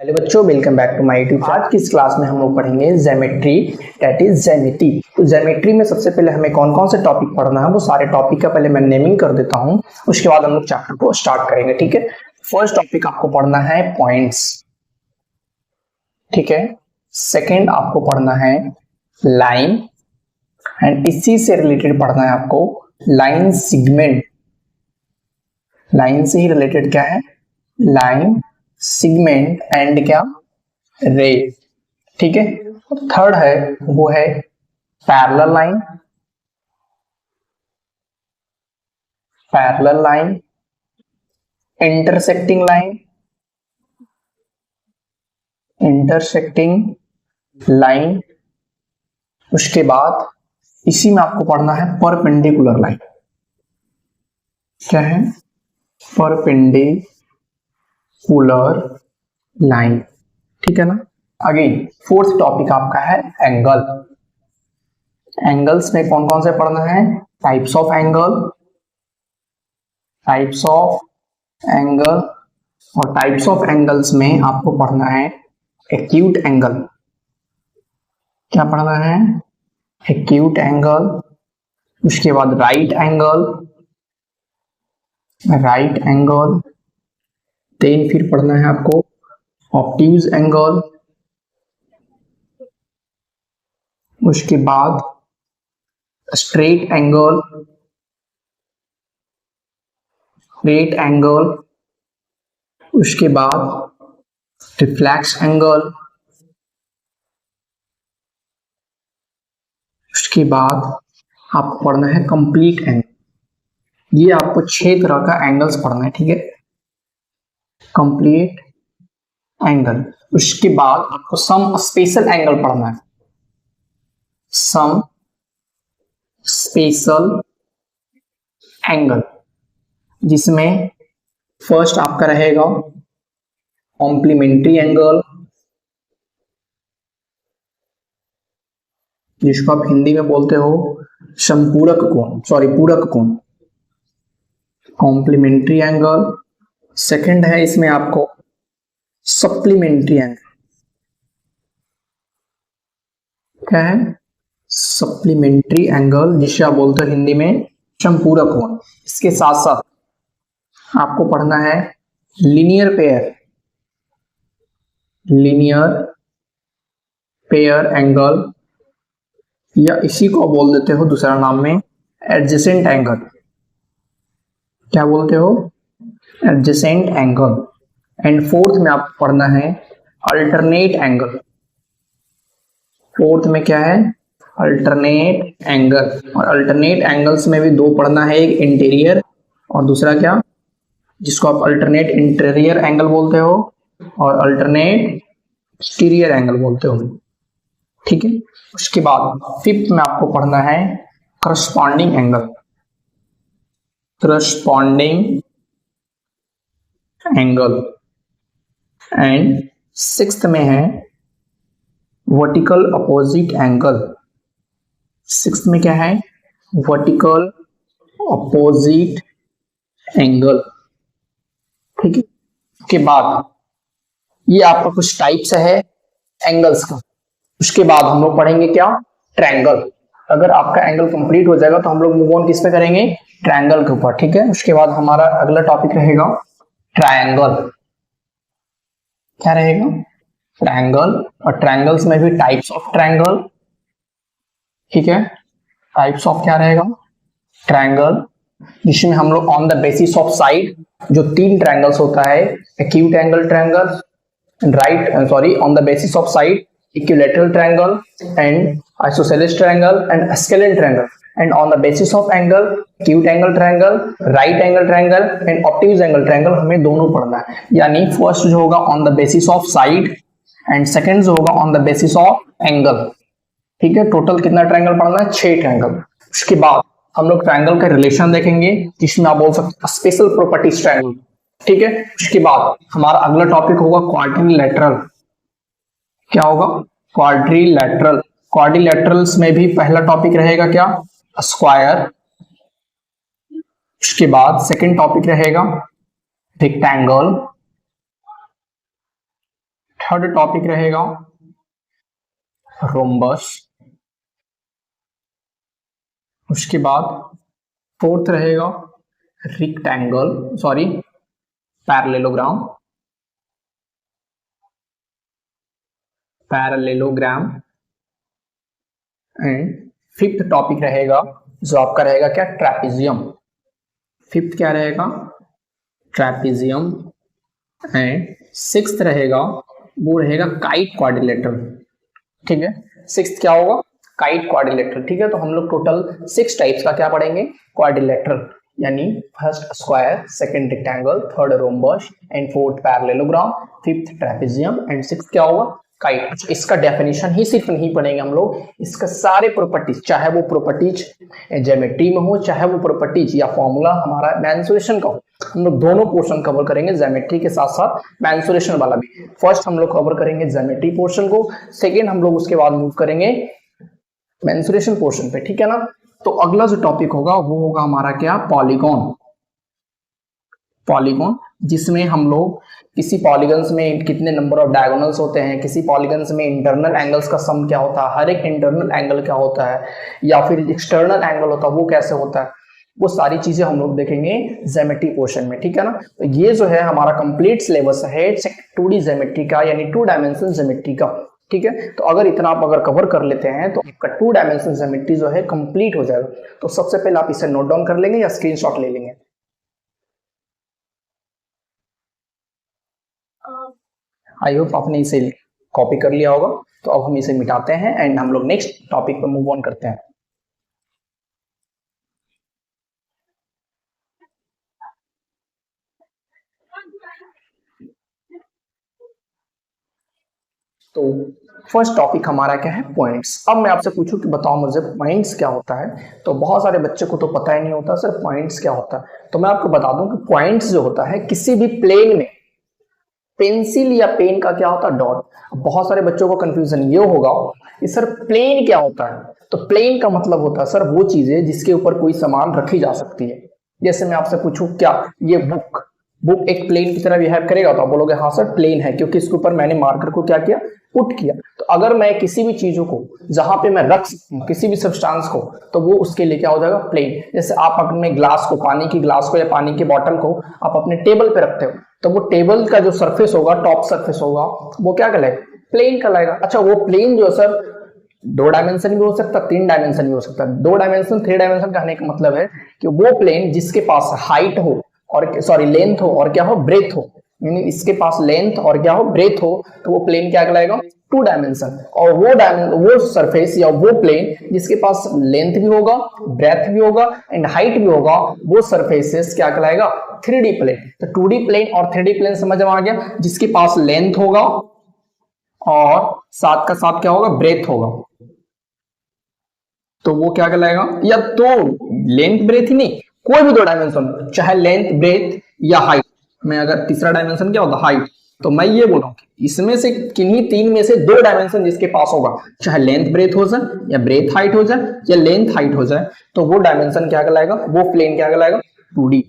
Hello बच्चों, welcome back to my YouTube. आज की इस क्लास में हम लोग पढ़ेंगे ज्योमेट्री, दैट इज ज्यामिति। तो ज्योमेट्री में सबसे पहले हमें कौन कौन से टॉपिक पढ़ना है वो सारे टॉपिक का पहले मैं नेमिंग कर देता हूं, उसके बाद हम लोग चैप्टर को स्टार्ट करेंगे। ठीक है, फर्स्ट टॉपिक आपको पढ़ना है पॉइंट्स, ठीक है। सेकेंड आपको पढ़ना है लाइन, एंड इसी से रिलेटेड पढ़ना है आपको लाइन सेगमेंट। लाइन से ही रिलेटेड क्या है? लाइन, सेगमेंट एंड क्या? रे। ठीक है। थर्ड है वो है parallel line, parallel line, intersecting line, intersecting line. उसके बाद इसी में आपको पढ़ना है परपेंडिकुलर लाइन। क्या है? Perpendicular line. ठीक है ना। अगेन फोर्थ टॉपिक आपका है एंगल। एंगल्स में कौन कौन से पढ़ना है? Types of angle, types of angle, और टाइप्स ऑफ एंगल्स में आपको पढ़ना है एक्यूट एंगल। क्या पढ़ना है? Acute angle. उसके बाद right angle, right angle. Then फिर पढ़ना है आपको ऑब्ट्यूज एंगल। उसके बाद स्ट्रेट एंगल, स्ट्रेट एंगल। उसके बाद रिफ्लेक्स एंगल। उसके बाद आपको पढ़ना है कंप्लीट एंगल। ये आपको 6 तरह का एंगल्स पढ़ना है, ठीक है। Complete angle. उसके बाद आपको सम स्पेशल एंगल पढ़ना है, सम स्पेशल एंगल, जिसमें फर्स्ट आपका रहेगा कॉम्प्लीमेंट्री एंगल, जिसको आप हिंदी में बोलते हो समपूरक कोण, सॉरी पूरक कोण, कॉम्प्लीमेंट्री एंगल। सेकंड है इसमें आपको सप्लीमेंट्री एंगल। क्या है? सप्लीमेंट्री एंगल, जिसे आप बोलते हो हिंदी में समपूरक कोण। इसके साथ साथ आपको पढ़ना है linear pair, linear pair angle, या इसी को बोल देते हो दूसरा नाम में एडजेसेंट एंगल। क्या बोलते हो? Adjacent angle. एंड फोर्थ में आपको पढ़ना है अल्टरनेट एंगल। फोर्थ में क्या है? Alternate angle. और अल्टरनेट एंगल्स में भी दो पढ़ना है, एक इंटीरियर और दूसरा क्या, जिसको आप अल्टरनेट इंटीरियर एंगल बोलते हो और अल्टरनेट एक्सटीरियर एंगल बोलते हो। ठीक है। उसके बाद फिफ्थ में आपको पढ़ना है corresponding angle, corresponding angle. And sixth में है वर्टिकल अपोजिट एंगल। सिक्स्थ में क्या है? Vertical opposite angle. ठीक है। उसके बाद ये आपका कुछ टाइप्स है एंगल्स का। उसके बाद हम लोग पढ़ेंगे क्या? ट्रायंगल। अगर आपका एंगल कंप्लीट हो जाएगा तो हम लोग मूव ऑन किस पे करेंगे? ट्रायंगल के ऊपर। ठीक है। उसके बाद हमारा अगला टॉपिक रहेगा ट्रायंगल। क्या रहेगा? ट्रायंगल। और ट्रायंगल्स में भी टाइप्स ऑफ ट्रायंगल। ठीक है। टाइप्स ऑफ क्या रहेगा? ट्रायंगल, जिसमें हम लोग on the basis of side जो 3 ट्रायंगल्स होता है, acute angle triangle, right sorry on the basis of side equilateral triangle and isosceles triangle and scalene triangle, and on the basis of angle acute angle triangle, right angle triangle and obtuse angle triangle हमें दोनों पढ़ना है। यानी first जो होगा on the basis of side and second जो होगा on the basis of angle। ठीक है। टोटल कितना ट्रायंगल पढ़ना है? 6 ट्रायंगल। उसके बाद हम लोग ट्रायंगल का रिलेशन देखेंगे, जिसमें आप बोल सकते हैं स्पेशल प्रॉपर्टीज ट्रायंगल। ठीक है। उसके बाद हमारा अगला टॉपिक होगा क्वाड्रिलेटरल। क्या होगा? क्वाड्रिलेटरल। क्वाड्रिलेटरल्स में भी पहला टॉपिक रहेगा क्या? स्क्वायर। उसके बाद सेकंड टॉपिक रहेगा रेक्टेंगल, थर्ड टॉपिक रहेगा रोम्बस। उसके बाद फोर्थ रहेगा rectangle, sorry parallelogram, parallelogram. And fifth topic रहेगा जो आपका रहेगा क्या, ट्रेपेजियम। फिफ्थ क्या रहेगा, ट्रेपेजियम। एंड सिक्स्थ रहेगा वो रहेगा काइट क्वाड्रिलेटरल। ठीक है, सिक्स्थ क्या होगा, काइट क्वाड्रिलेटरल। ठीक है, तो हम लोग टोटल 6 टाइप्स का क्या पढ़ेंगे, क्वाड्रिलेटरल, यानी first square, second rectangle, third rhombus and fourth parallelogram, fifth trapezium and sixth क्या होगा, काइट। अच्छा, इसका डेफिनेशन ही सिर्फ नहीं पढ़ेंगे हम लोग, इसका सारे प्रॉपर्टीज, चाहे वो प्रॉपर्टीज ज्योमेट्री में हो, चाहे वो प्रॉपर्टीज या फॉर्मूला हमारा मेंसुरेशन का हो, हम लोग दोनों पोर्शन कवर करेंगे, ज्योमेट्री के साथ साथ मेंसुरेशन वाला भी। फर्स्ट हम लोग कवर करेंगे ज्योमेट्री पोर्शन को, सेकेंड हम लोग उसके बाद मूव करेंगे मेंसुरेशन पोर्शन पे। ठीक है ना, तो अगला जो टॉपिक होगा वो होगा हमारा क्या, पॉलीगॉन। पॉलीगॉन, जिसमें हम लोग किसी पॉलीगन्स में कितने नंबर ऑफ डायगोनल्स होते हैं, किसी पॉलीगन्स में इंटरनल एंगल्स का सम क्या होता है, हर एक इंटरनल एंगल क्या होता है, या फिर एक्सटर्नल एंगल होता है वो कैसे होता है, वो सारी चीजें हम लोग देखेंगे ज्योमेट्री पोर्शन में। ठीक है ना, तो ये जो है हमारा कंप्लीट सिलेबस है 2D ज्योमेट्री का, यानी 2 डायमेंशन ज्योमेट्री का। ठीक है, तो अगर इतना आप अगर कवर कर लेते हैं तो आपका 2 डायमेंशन ज्योमेट्री जो है कंप्लीट हो जाएगा। तो सबसे पहले आप इसे नोट डाउन कर लेंगे या स्क्रीनशॉट ले लेंगे। आई होप आपने इसे कॉपी कर लिया होगा। तो अब हम इसे मिटाते हैं एंड हम लोग नेक्स्ट टॉपिक पर मूव ऑन करते हैं। तो फर्स्ट टॉपिक हमारा क्या है, पॉइंट्स। अब मैं आपसे पूछूं कि बताओ मुझे पॉइंट्स क्या होता है, तो बहुत सारे बच्चे को तो पता ही नहीं होता सर पॉइंट्स क्या होता है। तो मैं आपको बता दूं कि पॉइंट्स जो होता है किसी भी प्लेन में पेंसिल या पेन का क्या होता है, डॉट। बहुत सारे बच्चों को कंफ्यूजन ये होगा कि सर प्लेन क्या होता है, तो प्लेन का मतलब होता है सर वो चीजें जिसके ऊपर कोई सामान रखी जा सकती है। जैसे मैं आपसे पूछूं क्या ये बुक, बुक एक प्लेन की तरह बिहेव करेगा, तो आप बोलोगे हाँ सर प्लेन है, क्योंकि इसके ऊपर मैंने मार्कर को क्या किया, पुट किया। तो अगर मैं किसी भी चीजों को जहां पे मैं रख सकता हूँ किसी भी सब्सटेंस को, तो वो उसके लिए क्या हो जाएगा, प्लेन। जैसे आप अपने ग्लास को, पानी की ग्लास को या पानी के बॉटल को आप अपने टेबल पे रखते हो, तो वो टेबल का जो सरफेस होगा, टॉप सरफेस होगा, वो क्या कहलाएगा, प्लेन कहलाएगा। अच्छा, वो प्लेन जो है सर 2 डायमेंशन भी हो सकता है, 3 डायमेंशन भी हो सकता है। 2 डायमेंशन 3 डायमेंशन कहने का मतलब है कि वो प्लेन जिसके पास हाइट हो और सॉरी लेंथ हो और क्या हो, ब्रेथ हो, यानी इसके पास लेंथ और क्या हो, ब्रेथ हो, तो वो प्लेन क्या कहलाएगा, 2 डायमेंशन। और वो सरफेस या वो प्लेन जिसके पास लेंथ भी होगा, ब्रेथ भी होगा एंड हाइट भी होगा, वो सरफेसेस क्या कहलाएगा, 3D प्लेन। तो 2D प्लेन और 3D प्लेन समझ में आ गया, जिसके पास लेंथ होगा और साथ का साथ क्या होगा, ब्रेथ होगा, तो वो क्या कहलाएगा, या तो लेंथ ब्रेथ ही नहीं, कोई भी 2 डायमेंशन, चाहे लेंथ ब्रेथ या हाइट। मैं अगर तीसरा डायमेंशन क्या होता, हाइट, तो मैं ये बोल रहा हूं कि इसमें से किन्हीं 3 में से 2 डायमेंशन जिसके पास होगा, चाहे लेंथ ब्रेथ हो जाए या ब्रेथ हाइट हो जाए या लेंथ हाइट हो जाए, तो वो डायमेंशन क्या कहलाएगा, वो प्लेन क्या कहलाएगा, 2D।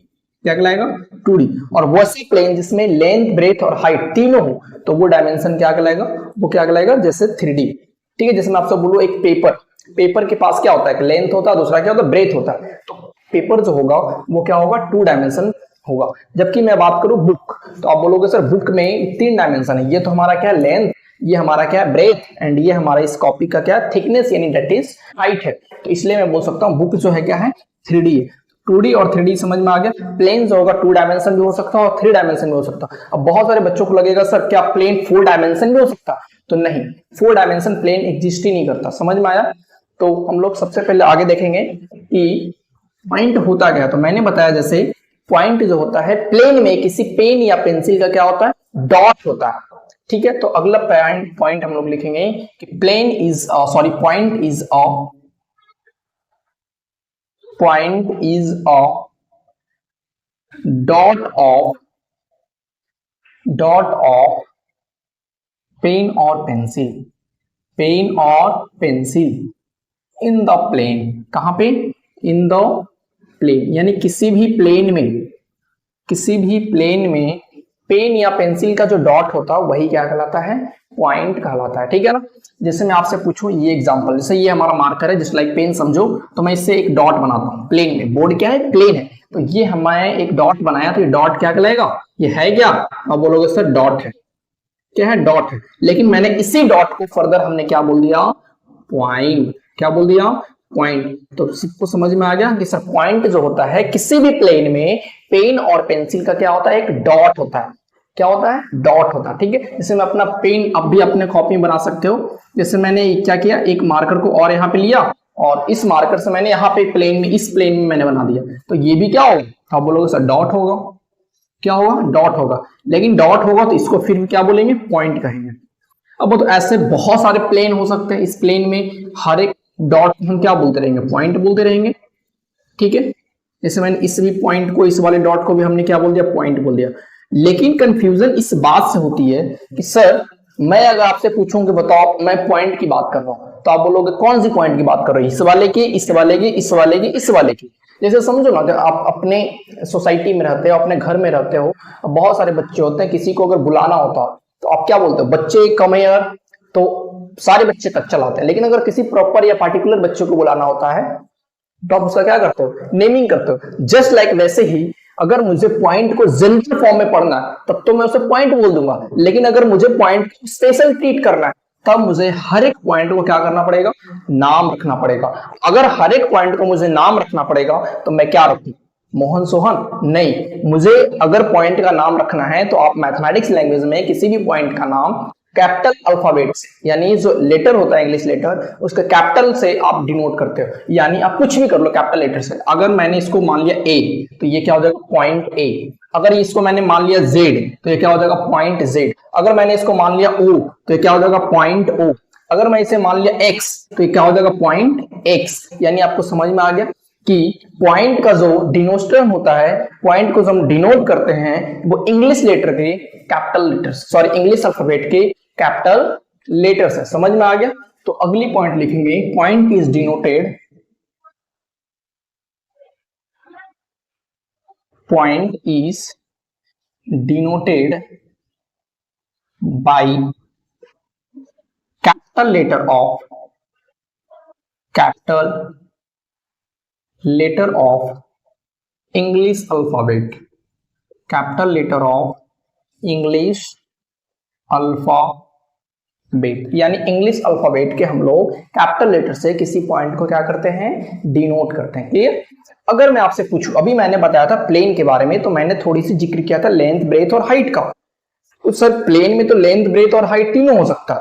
क्या कहलाएगा, 2D। और वैसे प्लेन जिसमें लेंथ ब्रेथ और हाइट तीनों हो, तो वो डायमेंशन क्या कहलाएगा, वो क्या कहलाएगा, जैसे 3D। ठीक है, जैसे मैं आपसे बोलूं एक पेपर, पेपर के पास क्या होता है, लेंथ होता है, दूसरा क्या होता है, ब्रेथ होता है। तो पेपर जो होगा वो क्या होगा, 2 डायमेंशन होगा। जबकि मैं बात करूं बुक, तो आप बोलोगे सर बुक में 3 डायमेंशन है, ये तो हमारा क्या है, लेंथ, ये हमारा क्या है, ब्रेथ एंड ये हमारा इस कॉपी का क्या है, थिकनेस, यानी दैट इज हाइट है। तो इसलिए मैं बोल सकता हूं बुक जो है क्या है, 3D है। 2D और 3D समझ में आ गया। प्लेन जो होगा 2 डायमेंशन भी हो सकता है और 3 डायमेंशन भी हो सकता है। अब बहुत सारे बच्चों को लगेगा सर क्या प्लेन 4 डायमेंशन भी हो सकता है, तो नहीं, 4 डायमेंशन प्लेन एग्जिस्ट ही नहीं करता। समझ में आया। तो हम लोग सबसे पहले आगे देखेंगे कि पॉइंट होता क्या है। तो मैंने बताया जैसे पॉइंट जो होता है प्लेन में किसी पेन या पेंसिल का क्या होता है, डॉट होता है। ठीक है, तो अगला पॉइंट हम लोग लिखेंगे कि plane is sorry point is a dot of pen और पेंसिल इन द प्लेन। कहां पे, इन द प्लेन, यानी किसी भी प्लेन में पेन या पेंसिल का जो डॉट होता है वही क्या कहलाता है, पॉइंट कहलाता है, ठीक है ना। जैसे मैं आपसे पूछूं ये एग्जांपल, जैसे ये हमारा मार्कर है जस्ट लाइक पेन समझो, तो मैं इससे एक डॉट बनाता हूं प्लेन में, बोर्ड क्या है प्लेन है, तो ये हमारे एक डॉट बनाया, तो ये डॉट क्या कहलाएगा, ये है क्या, अब बोलोगे सर डॉट है, क्या है डॉट है, लेकिन मैंने इसी डॉट को फर्दर हमने क्या बोल दिया, पॉइंट, क्या बोल दिया, पॉइंट। तो सबको समझ में आ गया कि सर पॉइंट जो होता है किसी भी प्लेन में पेन और पेंसिल का क्या होता है, एक डॉट होता है, क्या होता है, डॉट होता है, ठीक है। जैसे मैं अपना पेन अब भी अपने कॉपी में बना सकते हो, जैसे मैंने क्या किया, एक मार्कर को और यहाँ पे लिया और इस मार्कर से मैंने यहाँ पे प्लेन में, इस प्लेन में मैंने बना दिया, तो ये भी क्या होगा, तो आप बोलोगे सर डॉट होगा, क्या होगा, डॉट होगा, लेकिन डॉट होगा तो इसको फिर क्या बोलेंगे, पॉइंट कहेंगे। अब तो ऐसे बहुत सारे प्लेन हो सकते हैं, इस प्लेन में हर एक डॉट हम क्या बोलते रहेंगे, पॉइंट बोलते रहेंगे, ठीक है। जैसे मैंने इस भी पॉइंट को, इस वाले डॉट को भी हमने क्या बोल दिया, पॉइंट बोल दिया। लेकिन कंफ्यूजन इस बात से होती है कि सर मैं अगर आपसे पूछूं कि बताओ मैं पॉइंट की बात कर रहा हूं, तो आप बोलोगे कौन सी पॉइंट की बात कर रहे हो, इस वाले की, इस वाले की, इस वाले की, इस वाले की। जैसे समझो ना कि आप अपने सोसाइटी में रहते हो, अपने घर में रहते हो, बहुत सारे बच्चे होते हैं, किसी को अगर बुलाना होता तो आप क्या बोलते हो, बच्चे कम है यार, तो सारे बच्चे तक चलाते हैं। लेकिन अगर किसी प्रॉपर या पार्टिकुलर बच्चे को बुलाना होता है तो आप उसका क्या करते हो, नेमिंग करते हो। जस्ट लाइक वैसे ही अगर मुझे पॉइंट को जनरल फॉर्म में पढ़ना है तब तो मैं उसे पॉइंट बोल दूंगा, लेकिन अगर मुझे पॉइंट को स्पेशल ट्रीट करना है तब मुझे हर एक पॉइंट को क्या करना पड़ेगा, नाम रखना पड़ेगा। अगर हर एक पॉइंट को मुझे नाम रखना पड़ेगा तो मैं क्या रखूं, मोहन सोहन नहीं, मुझे अगर पॉइंट का नाम रखना है तो आप मैथमेटिक्स लैंग्वेज में किसी भी पॉइंट का नाम कैपिटल अल्फाबेट से, यानी जो लेटर होता है इंग्लिश लेटर, उसका कैपिटल से आप डिनोट करते हो, यानी आप कुछ भी कर लो कैपिटल लेटर से। अगर मैंने इसको मान लिया ए तो ये क्या हो जाएगा, पॉइंट ए। अगर इसको मैंने मान लिया जेड तो ये क्या हो जाएगा, पॉइंट जेड। अगर मैंने इसको मान लिया ओ तो ये क्या हो जाएगा, पॉइंट ओ। अगर मैं इसे मान लिया एक्स तो ये क्या हो जाएगा, पॉइंट एक्स। यानी आपको समझ में आ गया कि पॉइंट का जो डिनोस्टर होता है, पॉइंट को जो हम डिनोट करते हैं वो इंग्लिश लेटर के capital letter, sorry English alphabet के कैपिटल लेटर्स है। समझ में आ गया। तो अगली पॉइंट लिखेंगे, point is denoted, point is denoted by capital letter of, capital letter of English alphabet, capital letter of English alphabet. यानी इंग्लिश अल्फाबेट के हम लोग कैपिटल लेटर से किसी पॉइंट को क्या करते हैं, डिनोट करते हैं। क्लियर। अगर मैं आपसे पूछूं, अभी मैंने बताया था प्लेन के बारे में, तो मैंने थोड़ी सी जिक्र किया था लेंथ, ब्रेथ और हाइट का। तो सर प्लेन में तो लेंथ, ब्रेथ और हाइट तीनों हो सकता है,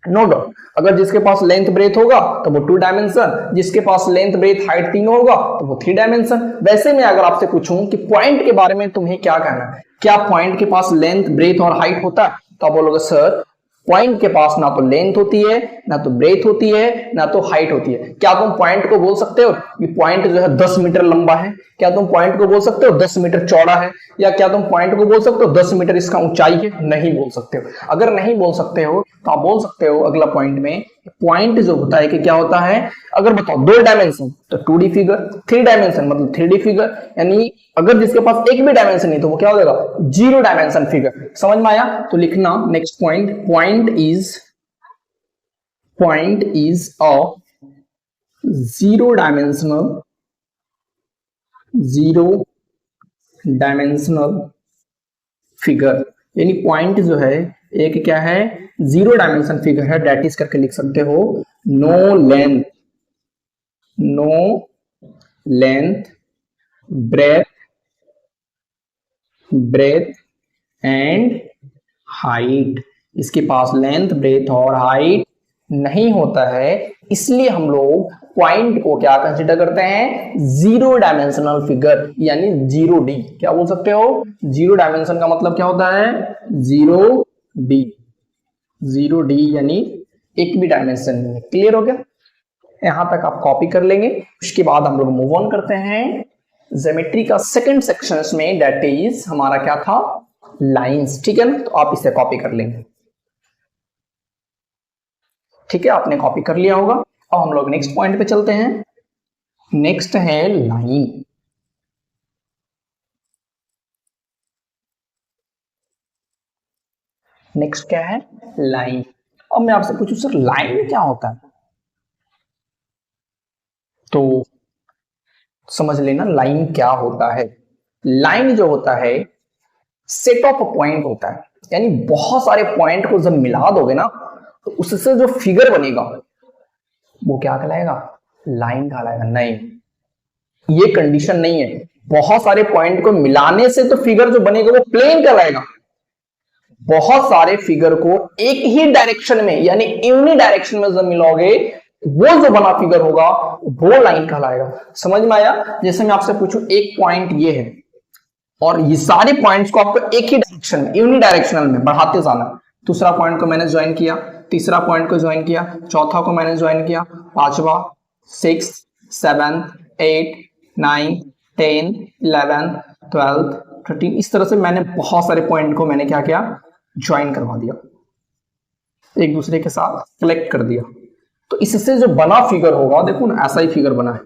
नो डाउट। अगर जिसके पास लेंथ ब्रेथ होगा तो वो 2 डायमेंशन, जिसके पास लेंथ ब्रेथ हाइट तीनों होगा तो वो 3 डायमेंशन। वैसे में अगर आपसे पूछूं कि पॉइंट के बारे में तुम्हें क्या कहना है, क्या पॉइंट के पास लेंथ ब्रेथ और हाइट होता है, तो आप बोलोगे सर पॉइंट के पास ना तो लेंथ होती है, ना तो ब्रेथ होती है, ना तो हाइट होती है। क्या तुम पॉइंट को बोल सकते हो कि पॉइंट जो है 10 मीटर लंबा है, क्या तुम पॉइंट को बोल सकते हो 10 मीटर चौड़ा है, या क्या तुम पॉइंट को बोल सकते हो 10 मीटर इसका ऊंचाई है, नहीं बोल सकते हो। अगर नहीं बोल सकते हो तो आप बोल सकते हो अगला पॉइंट में, पॉइंट जो होता है कि क्या होता है, अगर बताओ 2 डायमेंशन तो 2D फिगर, 3 डायमेंशन मतलब 3D फिगर, यानी अगर जिसके पास एक भी डायमेंशन नहीं तो वो क्या हो जाएगा, 0 डायमेंशन फिगर। समझ में आया। तो लिखना next point, point is a 0 dimensional figure. यानी पॉइंट जो है एक क्या है, 0 डायमेंशन फिगर है। डेट इज करके लिख सकते हो, no length breadth and height. इसके पास लेंथ ब्रेथ और हाइट नहीं होता है, इसलिए हम लोग पॉइंट को क्या कंसीडर करते हैं, 0 डायमेंशनल फिगर, यानी 0D। क्या बोल सकते हो, 0 डायमेंशन का मतलब क्या होता है, 0D यानी एक भी डायमेंशन नहीं है। क्लियर हो गया। यहां तक आप कॉपी कर लेंगे। उसके बाद हम लोग मूव ऑन करते हैं ज्योमेट्री का सेकंड सेक्शन में, दैट इज हमारा क्या था, लाइंस। ठीक है ना। तो आप इसे कॉपी कर लेंगे। ठीक है, आपने कॉपी कर लिया होगा। अब हम लोग नेक्स्ट पॉइंट पे चलते हैं। नेक्स्ट है लाइन। नेक्स्ट क्या है, लाइन। अब मैं आपसे पूछूं सर लाइन क्या होता है, तो समझ लेना लाइन क्या होता है। लाइन जो होता है सेट ऑफ पॉइंट होता है, यानी बहुत सारे पॉइंट को जब मिला दोगे ना तो उससे जो फिगर बनेगा वो क्या कहलाएगा, लाइन कहलाएगा। नहीं, ये कंडीशन नहीं है, बहुत सारे पॉइंट को मिलाने से तो फिगर जो बनेगा वो प्लेन कहलाएगा। बहुत सारे फिगर को एक ही डायरेक्शन में यानी यूनि डायरेक्शन में जब मिलाओगे वो जो बना फिगर होगा वो लाइन कहलाएगा। समझ में आया? जैसे मैं आपसे पूछूं एक पॉइंट ये है और ये सारे पॉइंट्स को आपको एक ही डायरेक्शन में यूनि डायरेक्शनल में बढ़ाते जाना। दूसरा पॉइंट को मैंने ज्वाइन किया, तीसरा पॉइंट को ज्वाइन किया, चौथा को मैंने ज्वाइन किया, पांचवा, 6, 7, 8, 9, 10, 11, 12, 13, इस तरह से मैंने बहुत सारे पॉइंट को मैंने क्या किया, ज्वाइन करवा दिया, एक दूसरे के साथ कलेक्ट कर दिया। तो इससे जो बना फिगर होगा, देखो ना ऐसा ही फिगर बना है,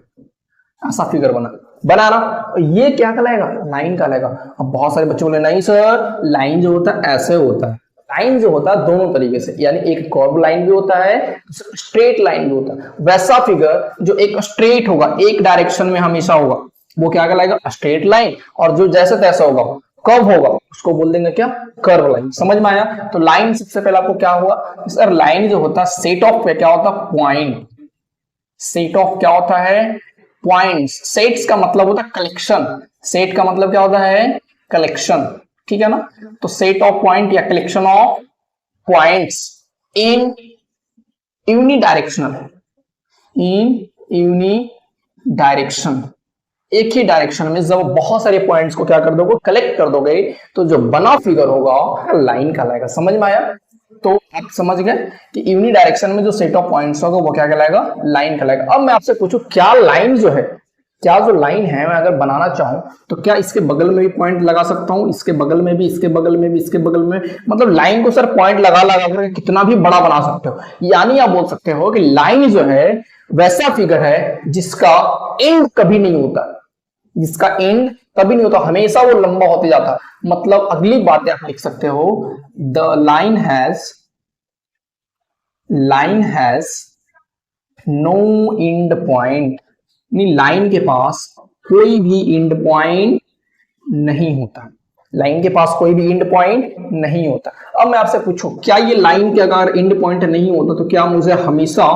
ऐसा फिगर बना ना, ये क्या कहलाएगा, लाइन कहलाएगा। अब बहुत सारे बच्चे बोले नहीं सर लाइन जो होता है ऐसे होता है। लाइन जो होता है दोनों तरीके से, यानी एक कर्व लाइन भी होता है, स्ट्रेट लाइन भी होता है। वैसा फिगर जो एक स्ट्रेट होगा, एक डायरेक्शन में हमेशा होगा, वो क्या कहलाएगा, स्ट्रेट लाइन। और जो जैसे तैसा होगा, कर्व होगा, उसको बोल देंगे क्या, कर्व लाइन। समझ में आया? तो लाइन सबसे पहले आपको क्या हुआ सर, लाइन जो होता है सेट ऑफ पे क्या होता है, पॉइंट। सेट ऑफ क्या होता है, पॉइंट्स। सेट्स का मतलब होता है कलेक्शन, सेट का मतलब क्या होता है, कलेक्शन, ठीक है ना। तो सेट ऑफ पॉइंट या collection of points in unidirectional, in unidirection, एक ही डायरेक्शन में जब बहुत सारे पॉइंट्स को क्या कर दोगे, कलेक्ट कर दोगे, तो जो बना फिगर होगा लाइन कहलाएगा। समझ में आया? तो आप समझ गए कि यूनि डायरेक्शन में जो सेट ऑफ पॉइंट्स होगा वो क्या कहलाएगा, लाइन कहलाएगा। अब मैं आपसे पूछूं क्या लाइन जो है, क्या जो लाइन है मैं अगर बनाना चाहूं तो क्या इसके बगल में भी पॉइंट लगा सकता हूं, इसके बगल में भी, इसके बगल में भी, इसके बगल में, मतलब लाइन को सर पॉइंट लगा लगा कर कितना भी बड़ा बना सकते हो। यानी आप बोल सकते हो कि लाइन जो है वैसा फिगर है जिसका एंड कभी नहीं होता, जिसका एंड कभी नहीं होता, हमेशा वो लंबा होते जाता है। मतलब अगली बात आप लिख सकते हो, the line has no end point, line के पास कोई भी एंड पॉइंट नहीं होता, लाइन के पास कोई भी एंड पॉइंट नहीं होता। अब मैं आपसे पूछूं क्या ये लाइन के अगर एंड पॉइंट नहीं होता तो क्या मुझे हमेशा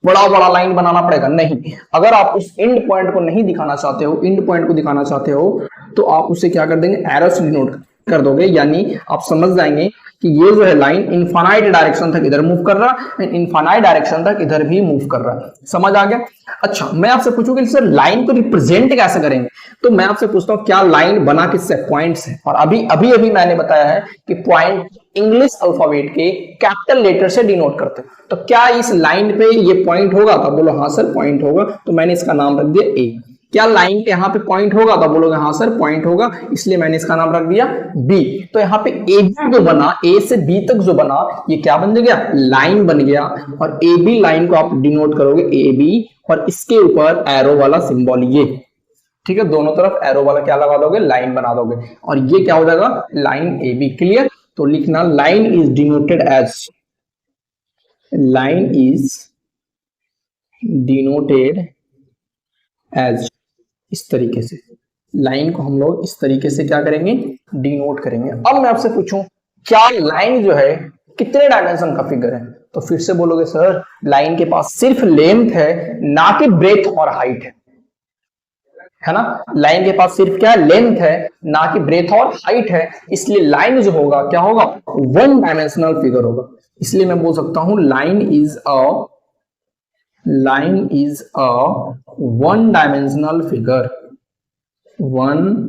बड़ा बड़ा लाइन बनाना पड़ेगा? नहीं, अगर आप उस एंड पॉइंट को नहीं दिखाना चाहते हो, एंड पॉइंट को दिखाना चाहते हो तो आप उसे क्या कर देंगे, एरो से डिनोट कर दोगे। यानी आप समझ जाएंगे कि ये जो है लाइन इनफाइनाइट डायरेक्शन तक इधर मूव कर रहा है, इनफाइनाइट डायरेक्शन तक इधर भी मूव कर रहा है। समझ आ गया? अच्छा, मैं आपसे पूछूंगा सर लाइन को रिप्रेजेंट कैसे करेंगे, तो मैं आपसे पूछता हूं क्या लाइन बना किससे, पॉइंट से। और अभी अभी अभी मैंने बताया है कि पॉइंट इंग्लिश अल्फाबेट के कैपिटल लेटर से डिनोट करते हैं। तो क्या इस लाइन पे ये पॉइंट होगा? तो बोलो हाँ सर पॉइंट होगा, तो मैंने इसका नाम रख दिया ए। क्या लाइन पे यहाँ पे पॉइंट होगा? तो बोलोगे हाँ सर पॉइंट होगा, इसलिए मैंने इसका नाम रख दिया बी। तो यहाँ पे ए बी जो बना, ए से बी तक जो बना, ये क्या बन गया, लाइन बन गया। और ए बी लाइन को आप डिनोट करोगे ए बी, और इसके ऊपर एरो वाला सिंबल ये, ठीक है, दोनों तरफ एरो वाला क्या लगा दोगे, लाइन बना दोगे, और ये क्या हो जाएगा, लाइन ए बी। क्लियर? तो लिखना line is denoted as, line is denoted as, इस तरीके से लाइन को हम लोग इस तरीके से क्या करेंगे, डिनोट करेंगे। अब मैं आपसे पूछूं क्या लाइन जो है कितने डायमेंशन का फिगर है, तो फिर से बोलोगे सर लाइन के पास सिर्फ लेंथ है, ना कि ब्रेथ और हाइट है ना। लाइन के पास सिर्फ क्या है, लेंथ है, ना कि ब्रेथ और हाइट है। इसलिए लाइन जो होगा क्या होगा, वन डायमेंशनल फिगर होगा। इसलिए मैं बोल सकता हूं line is a one dimensional figure, one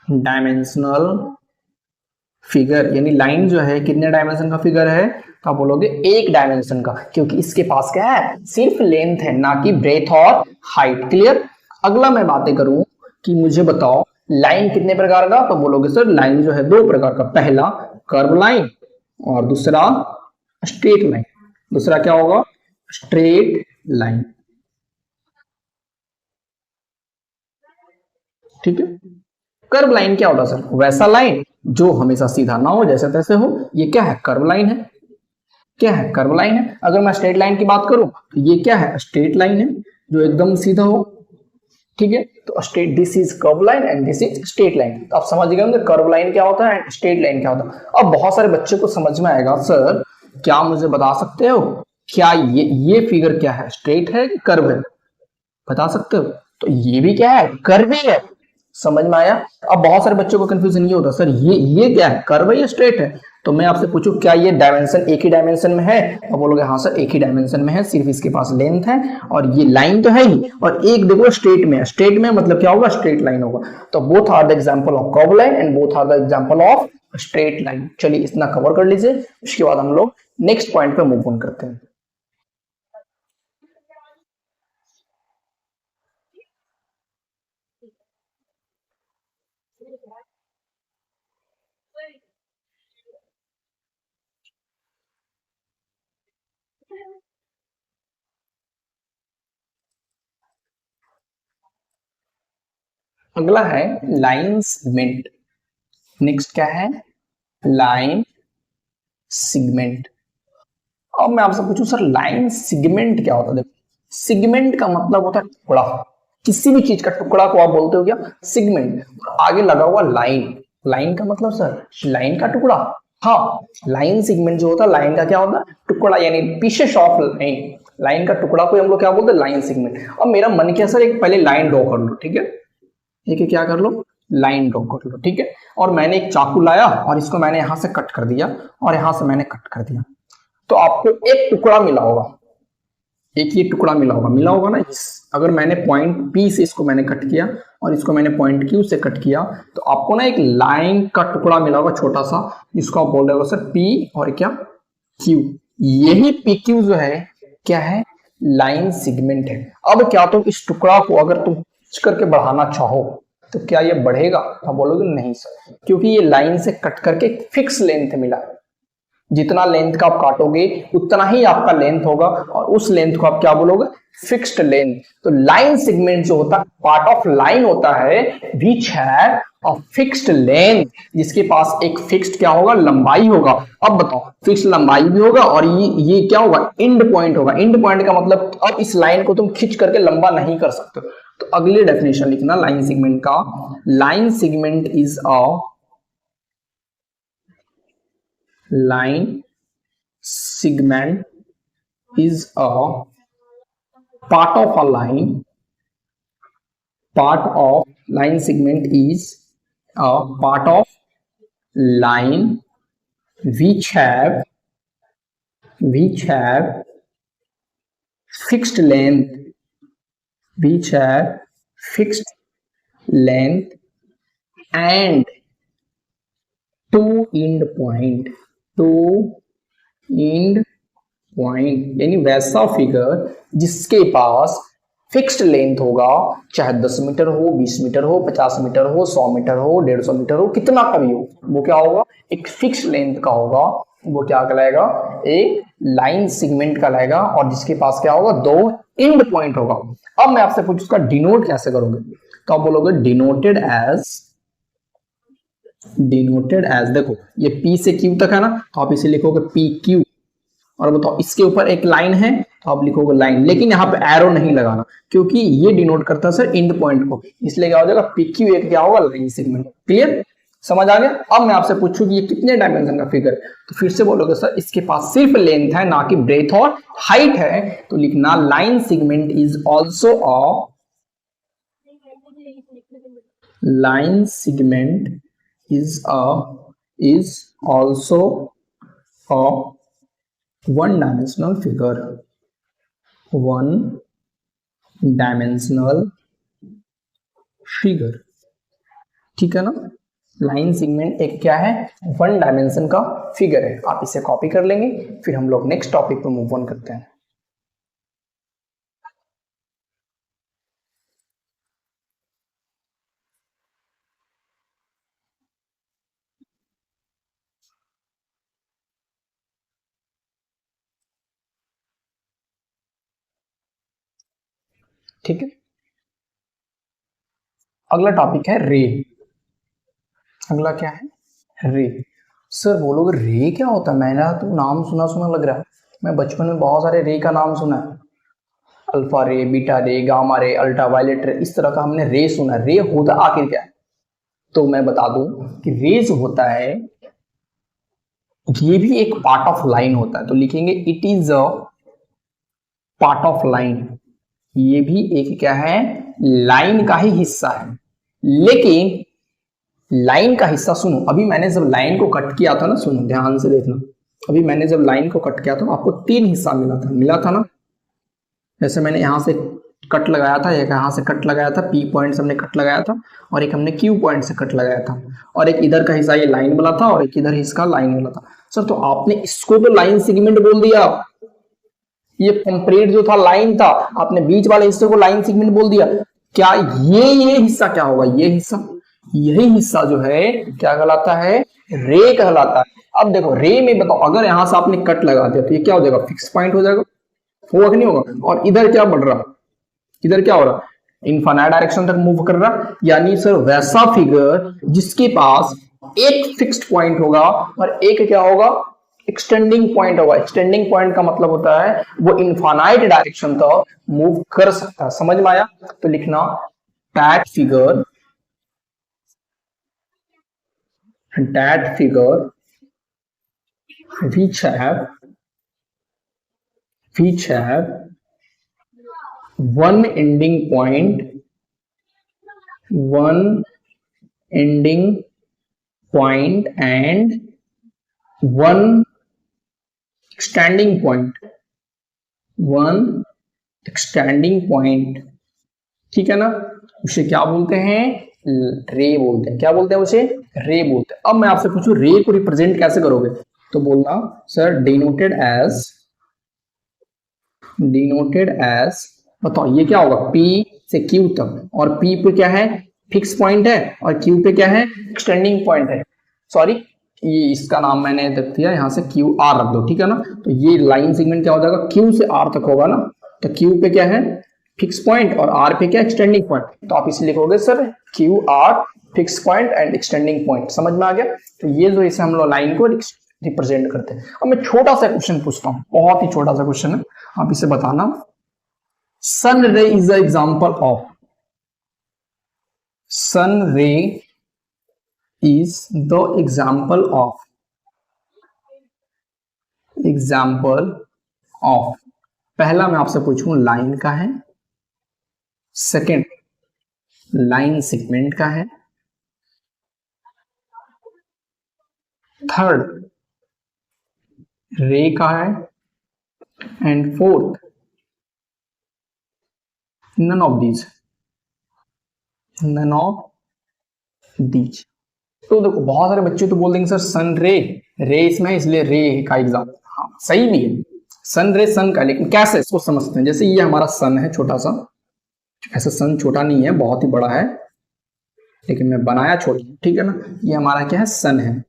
dimensional figure. यानी लाइन जो है कितने डायमेंशन का फिगर है, तो आप बोलोगे एक डायमेंशन का, क्योंकि इसके पास क्या है, सिर्फ लेंथ है, ना कि ब्रेथ और हाइट। क्लियर? अगला मैं बातें करूं कि मुझे बताओ लाइन कितने प्रकार का, तो बोलोगे सर लाइन जो है दो प्रकार का, पहला कर्व लाइन और दूसरा स्ट्रेट लाइन। दूसरा क्या होगा, स्ट्रेट लाइन, ठीक है। कर्व लाइन क्या होता है सर, वैसा लाइन जो हमेशा सीधा ना हो, जैसे तैसे हो, ये क्या है, कर्व लाइन है। क्या है, कर्व लाइन है। अगर मैं स्ट्रेट लाइन की बात करूं तो ये क्या है, स्ट्रेट लाइन है जो एकदम सीधा हो। ठीक है, तो straight, this is curve line and this is straight line. तो आप समझ गए होंगे कर्व लाइन क्या होता है, स्ट्रेट लाइन क्या होता है। अब बहुत सारे बच्चे को समझ में आएगा, सर क्या मुझे बता सकते हो, क्या ये फिगर क्या है, स्ट्रेट है कि कर्व है, बता सकते हो। तो ये भी क्या है, कर्व ही है। समझ में आया। अब बहुत सारे बच्चों को कंफ्यूजन ये होता है, सर ये क्या है, कर्व है या स्ट्रेट है। तो मैं आपसे पूछूं, क्या ये डायमेंशन एक ही डायमेंशन में है, तो बोलोगे हाँ सर एक ही डायमेंशन में है, सिर्फ इसके पास लेंथ है और ये लाइन तो है ही, और एक देखो स्ट्रेट में है। स्ट्रेट में मतलब क्या होगा, स्ट्रेट लाइन होगा। तो both are the example of curve line and both are the example of straight line. चलिए इतना कवर कर लीजिए, उसके बाद हम लोग नेक्स्ट पॉइंट पे मूव ऑन करते हैं। अगला है लाइन सेगमेंट। नेक्स्ट क्या है, लाइन सिगमेंट। अब मैं आपसे पूछूं, सर लाइन सिगमेंट क्या होता है। देखो, सिगमेंट का मतलब होता है टुकड़ा। किसी भी चीज का टुकड़ा को आप बोलते हो क्या, सिगमेंट। आगे लगा हुआ लाइन, लाइन का मतलब सर लाइन का टुकड़ा। हाँ, लाइन सिगमेंट जो होता है, लाइन का क्या होता है, टुकड़ा, यानी पीसेस ऑफ लाइन। लाइन का टुकड़ा को हम लोग क्या बोलते हैं, लाइन सिगमेंट। अब मेरा मन किया सर एक पहले लाइन ड्रॉ कर लो, ठीक है। ठीक है, क्या कर लो, लाइन ड्रॉ कर लो, ठीक है। और मैंने एक चाकू लाया और इसको मैंने यहां से कट कर दिया और यहां से मैंने कट कर दिया। तो आपको एक टुकड़ा मिला होगा, एक ये टुकड़ा मिला होगा ना। अगर मैंने पॉइंट पी से इसको मैंने कट किया और इसको मैंने पॉइंट क्यू से कट किया, तो आपको ना एक लाइन का टुकड़ा मिला होगा छोटा सा, जिसको आप बोल रहे हो सर पी और क्या, क्यू। यही पी क्यू जो है क्या है, लाइन सिगमेंट है। अब क्या तुम इस टुकड़ा को अगर तुम खींच करके बढ़ाना चाहो तो क्या ये बढ़ेगा, आप बोलोगे नहीं सर, क्योंकि ये लाइन से कट करके फिक्स लेंथ मिला है। जितना लेंथ का आप काटोगे उतना ही आपका लेंथ होगा, और उस लेंथ को आप क्या बोलोगे, फिक्स्ड लेंथ। तो लाइन सेगमेंट जो होता है, पार्ट ऑफ लाइन होता है विच है अ फिक्स्ड लेंथ, जिसके पास एक फिक्स्ड क्या होगा, लंबाई होगा। अब बताओ, फिक्स्ड लंबाई भी होगा और ये क्या होगा, एंड पॉइंट होगा। एंड पॉइंट का मतलब अब इस लाइन को तुम खींच करके लंबा नहीं कर सकते। तो अगले डेफिनेशन लिखना लाइन सेगमेंट का, line segment is a line segment is a part of a line, part of line segment is a part of line which have fixed length, which have fixed length and two end point, two end point, यानी वैसा figure जिसके पास fixed length होगा, चाहे 10 metre हो, 20 metre हो, 50 metre हो, 100 metre हो, 150 metre हो, कितना का भी हो, वो क्या होगा, एक फिक्स्ड लेंथ का होगा। वो क्या कहलाएगा, एक लाइन सेगमेंट कहलाएगा, और जिसके पास क्या होगा, दो एंड पॉइंट होगा। अब मैं आपसे पूछूं उसका डिनोट कैसे करोगे, तो आप बोलोगे डिनोटेड एज, डिनोटेड एज, देखो ये पी से क्यू तक है ना, तो आप इसे लिखोगे पी क्यू। और बताओ इसके ऊपर एक लाइन है तो आप लिखोगे लाइन, लेकिन यहाँ पे एरो नहीं लगाना, क्योंकि ये डिनोट करता है सर एंड पॉइंट को, इसलिए क्या हो जाएगा, पीक्यू एक क्या होगा, लाइन सेगमेंट। क्लियर, समझ आ गया। अब मैं आपसे पूछूं कि ये कितने डायमेंशन का फिगर, तो फिर से बोलोगे सर इसके पास सिर्फ लेंथ है, ना कि ब्रेथ और हाइट है। तो लिखना line segment is also a, line segment is a, is also a one dimensional figure, one dimensional figure. ठीक है ना। लाइन सेगमेंट एक क्या है, वन डायमेंशन का फिगर है। आप इसे कॉपी कर लेंगे, फिर हम लोग नेक्स्ट टॉपिक पे मूव ऑन करते हैं। ठीक है, अगला टॉपिक है रे। अगला क्या है, रे। सर बोलोगे रे क्या होता है? मैंने तो नाम सुना सुना लग रहा है, मैं बचपन में बहुत सारे रे का नाम सुना है, अल्फा रे, बीटा रे, गामा रे, अल्ट्रा वायलेट रे, इस तरह का हमने रे सुना। रे होता आखिर क्या है? तो मैं बता दूं कि रेज होता है, ये भी एक पार्ट ऑफ लाइन होता है, तो लिखेंगे it is a part of line. ये भी एक क्या है? लाइन का ही हिस्सा है। लेकिन लाइन का हिस्सा, सुनो, अभी मैंने जब लाइन को कट किया था ना, सुनो ध्यान से देखना, अभी मैंने जब लाइन को कट किया था आपको तीन हिस्सा मिला था ना। जैसे मैंने यहां से कट लगाया था, एक यहां से कट लगाया था, पी पॉइंट से हमने कट लगाया था, और एक हमने क्यू पॉइंट से कट लगाया था, और एक इधर का हिस्सा ये लाइन वाला था, और एक इधर हिस्सा लाइन वाला था। सर तो आपने इसको तो लाइन सेगमेंट बोल दिया, ये कंप्लीट जो था लाइन था, आपने बीच वाले हिस्से को लाइन सेगमेंट बोल दिया। क्या ये हिस्सा क्या होगा? ये हिस्सा, यही हिस्सा जो है क्या कहलाता है? रे कहलाता है। अब देखो रे में बताओ, अगर यहां से आपने कट लगा दिया तो ये क्या हो जाएगा? फिक्स पॉइंट हो जाएगा, होगा कि नहीं होगा? और इधर क्या बढ़ रहा, इधर क्या हो रहा? इनफाइनाइट डायरेक्शन तक मूव कर रहा। यानी सर वैसा फिगर जिसके पास एक फिक्स्ड पॉइंट होगा और एक क्या होगा? एक्सटेंडिंग पॉइंट होगा। एक्सटेंडिंग पॉइंट का मतलब होता है वो इनफाइनाइट डायरेक्शन तक मूव कर सकता है। समझ में आया? तो लिखना that figure which have one ending point and one extending point, ठीक है ना? उसे क्या बोलते हैं? रे बोलते हैं। क्या बोलते हैं उसे? रे बोलते हैं। अब मैं आपसे पूछूं रे को रिप्रेजेंट कैसे करोगे, तो बोलना सर डिनोटेड एज, बताओ ये क्या होगा? P से Q तक, और P पे क्या है? फिक्स पॉइंट है, और Q पे क्या है? एक्सटेंडिंग पॉइंट है। सॉरी, ये इसका नाम मैंने रख दिया, यहां से QR रख दो, ठीक है ना? तो ये लाइन सेगमेंट क्या हो जाएगा? Q से R तक होगा ना, तो Q पे क्या है? फिक्स पॉइंट, और R पे क्या? Extending point. तो आप इसे लिखोगे sir QR fix point and extending point. समझ में आ गया? तो ये जो इसे हम लोग लाइन को रिप्रेजेंट करते हैं। अब मैं छोटा सा क्वेश्चन पूछता हूं, बहुत ही छोटा सा क्वेश्चन है, आप इसे बताना। सन रे इज द एग्जाम्पल ऑफ, सन रे इज द एग्जाम्पल ऑफ, पहला मैं आपसे पूछूं लाइन का है, सेकंड लाइन सेगमेंट का है, थर्ड रे का है, and fourth none of these। तो देखो बहुत सारे बच्चे तो बोल देंगे सर सन रे इसमें है इसलिए रे का एग्जाम्पल, हाँ सही भी है, सन रे सन का, लेकिन कैसे इसको समझते हैं? जैसे ये हमारा सन है छोटा सा, ऐसा सन छोटा नहीं है, बहुत ही बड़ा है, लेकिन मैं बनाया छोटा, ठीक है ना? ये हमारा क्या है? सन है।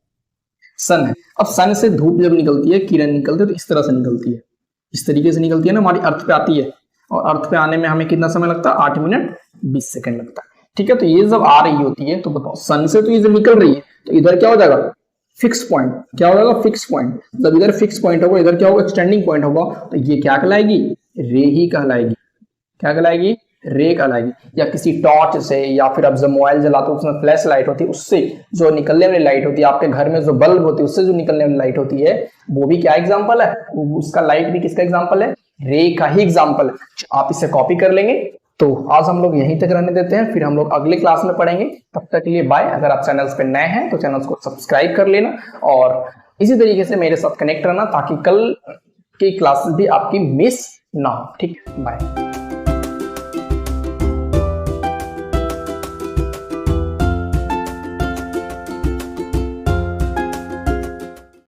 अब सन से धूप जब निकलती है, किरण निकलती है, तो इस तरह से निकलती है, इस तरीके से निकलती है ना, हमारी अर्थ पे आती है, और अर्थ पे आने में हमें कितना समय लगता है? 8 मिनट 20 सेकंड लगता है, ठीक है? तो ये जब आ रही होती है तो बताओ सन से तो ये जब निकल रही है तो इधर क्या हो जाएगा? Fix point. क्या हो जाएगा? Fix point. जब इधर फिक्स पॉइंट होगा, इधर क्या होगा? एक्सटेंडिंग पॉइंट होगा, तो ये क्या कहलाएगी? रे ही कहलाएगी। क्या कहलाएगी? रे कहलाएगी। या किसी टॉर्च से, या फिर आप जब मोबाइल जलाते हो उसमें फ्लैश लाइट होती है, उससे जो निकलने वाली लाइट होती है, आपके घर में जो बल्ब होती है उससे जो निकलने वाली लाइट होती है, वो भी क्या एग्जाम्पल है? उसका लाइट भी किसका एग्जाम्पल है? रे का ही एग्जाम्पल है। आप इसे कॉपी कर लेंगे। तो आज हम लोग यहीं तक रहने देते हैं, फिर हम लोग अगले क्लास में पढ़ेंगे। तब तक के लिए बाय। अगर आप चैनल्स पे नए हैं तो चैनल्स को सब्सक्राइब कर लेना, और इसी तरीके से मेरे साथ कनेक्ट रहना, ताकि कल की क्लासेस भी आपकी मिस ना हो। ठीक है, बाय।